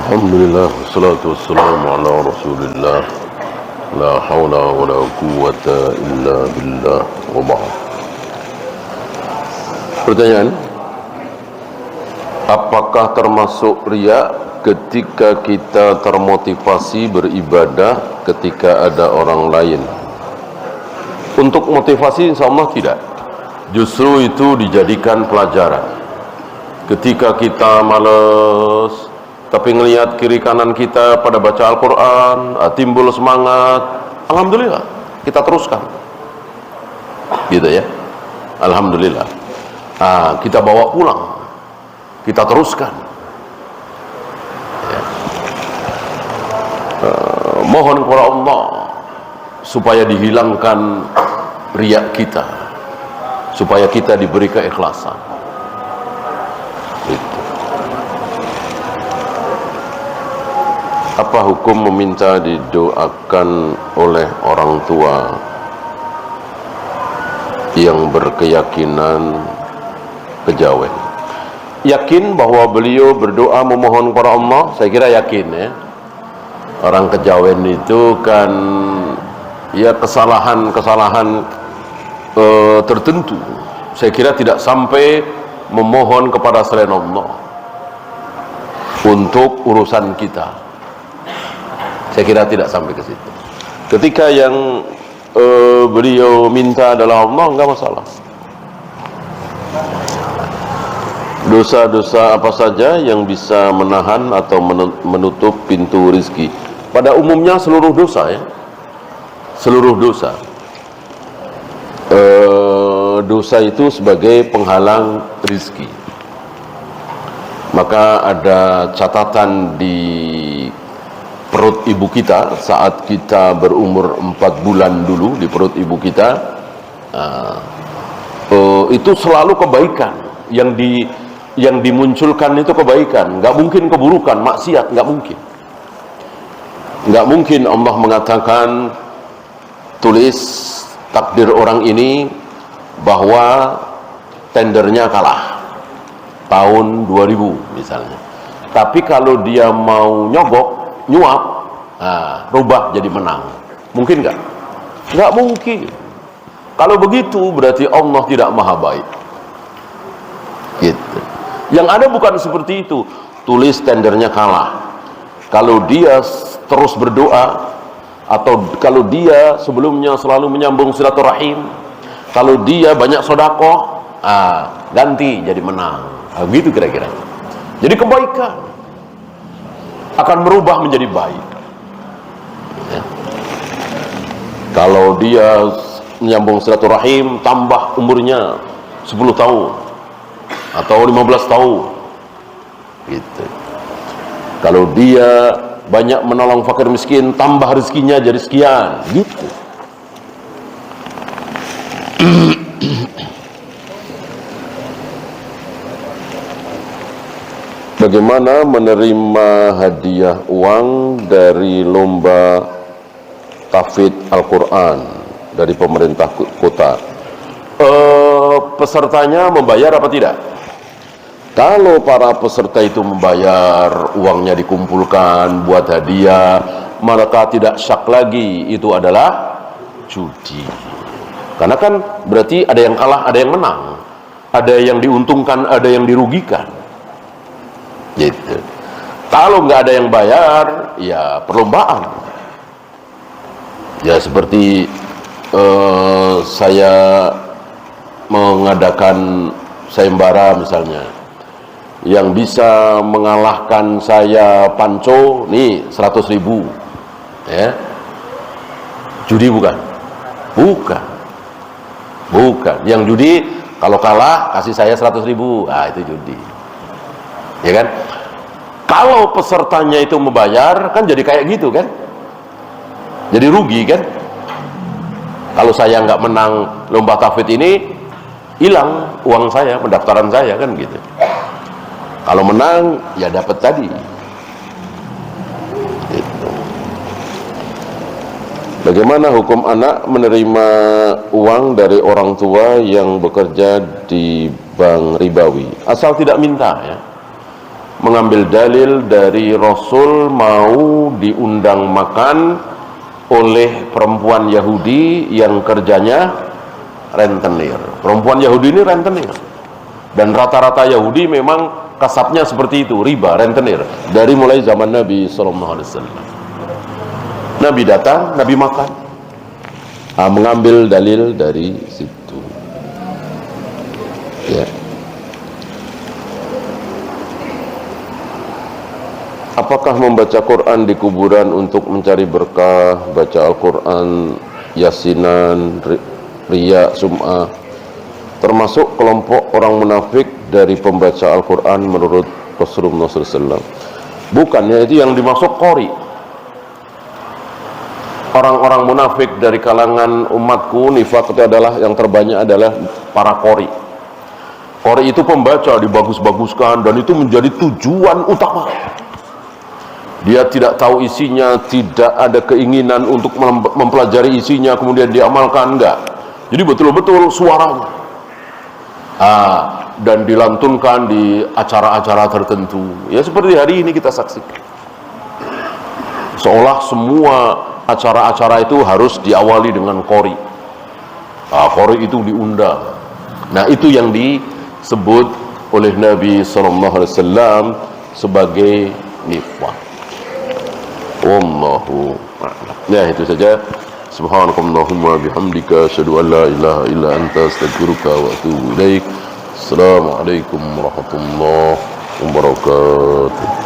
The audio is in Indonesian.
Alhamdulillah, wassalatu wassalamu ala rasulillah. La hawla wa la quwwata illa billah wa ba'd. Pertanyaan, apakah termasuk riya ketika kita termotivasi beribadah ketika ada orang lain? Untuk motivasi insya Allah tidak. Justru itu dijadikan pelajaran. Ketika kita malas tapi ngelihat kiri kanan kita pada baca Al-Quran, timbul semangat, alhamdulillah, kita teruskan, gitu ya, alhamdulillah. Kita bawa pulang, kita teruskan ya. Mohon kepada Allah supaya dihilangkan riya kita, supaya kita diberi keikhlasan. Apa hukum meminta didoakan oleh orang tua yang berkeyakinan kejawen? Yakin bahwa beliau berdoa memohon kepada Allah? Saya kira yakin ya. Orang kejawen itu kan ya kesalahan-kesalahan tertentu. Saya kira tidak sampai memohon kepada selain Allah untuk urusan kita. Saya kira tidak sampai ke situ. Ketika yang beliau minta adalah Allah, enggak masalah. Dosa-dosa apa saja yang bisa menahan atau menutup pintu rezeki? Pada umumnya seluruh dosa ya. Seluruh dosa. Dosa itu sebagai penghalang rezeki. Maka ada catatan di perut ibu kita saat kita berumur 4 bulan dulu di perut ibu kita, itu selalu kebaikan yang dimunculkan, itu kebaikan, nggak mungkin keburukan, maksiat, nggak mungkin Allah mengatakan tulis takdir orang ini bahwa tendernya kalah tahun 2000 misalnya, tapi kalau dia mau nyogok, nyuap, rubah jadi menang. Mungkin nggak? Nggak mungkin. Kalau begitu berarti Allah tidak maha baik. Gitu. Yang ada bukan seperti itu. Tulis tendernya kalah. Kalau dia terus berdoa, atau kalau dia sebelumnya selalu menyambung silaturahim, kalau dia banyak sedekah, ganti jadi menang. Begitu kira-kira. Jadi kebaikan akan merubah menjadi baik ya. Kalau dia menyambung silaturahim, tambah umurnya 10 tahun atau 15 tahun gitu. Kalau dia banyak menolong fakir miskin, tambah rezekinya jadi sekian gitu. Bagaimana menerima hadiah uang dari lomba tahfidz Al-Quran dari pemerintah kota? Pesertanya membayar apa tidak? Kalau para peserta itu membayar, uangnya dikumpulkan buat hadiah, maka tidak syak lagi itu adalah judi. Karena kan berarti ada yang kalah, ada yang menang, ada yang diuntungkan, ada yang dirugikan. Gitu. Kalau nggak ada yang bayar, ya perlombaan. Ya seperti saya mengadakan sayembara misalnya, yang bisa mengalahkan saya Panco, nih 100.000, ya. Judi bukan? Bukan. Yang judi kalau kalah kasih saya 100.000, itu judi. Ya kan? Kalau pesertanya itu membayar, kan jadi kayak gitu kan? Jadi rugi kan? Kalau saya nggak menang lomba tahfidz ini, hilang uang saya, pendaftaran saya kan gitu. Kalau menang, ya dapat tadi. Gitu. Bagaimana hukum anak menerima uang dari orang tua yang bekerja di bank ribawi? Asal tidak minta ya. mengambil dalil dari Rasul mau diundang makan oleh perempuan Yahudi yang kerjanya rentenir. Perempuan Yahudi ini rentenir, dan rata-rata Yahudi memang kasabnya seperti itu, riba, rentenir, dari mulai zaman Nabi SAW. Nabi datang, Nabi makan, mengambil dalil dari situ, ya. Apakah membaca Quran di kuburan untuk mencari berkah, baca Al-Quran, yasinan, riya, sum'ah, termasuk kelompok orang munafik dari pembaca Al-Quran menurut Rasulullah SAW? Bukannya itu yang dimaksud qori. Orang-orang munafik dari kalangan umatku, nifak itu adalah yang terbanyak adalah para qori. Qori itu pembaca, dibagus-baguskan, dan itu menjadi tujuan utama. Dia tidak tahu isinya, tidak ada keinginan untuk mempelajari isinya kemudian diamalkan, enggak. Jadi betul-betul suaranya dan dilantunkan di acara-acara tertentu, ya seperti hari ini kita saksikan. Seolah semua acara-acara itu harus diawali dengan qori. Qori itu diundang. Nah, itu yang disebut oleh Nabi SAW sebagai nifaq. Wallahu a'lam. Ya, itu saja. Subhanakallahumma bihamdika asyhadu an la ilaha illa anta astaghfiruka wa atubu ilaik. Assalamualaikum warahmatullahi wabarakatuh.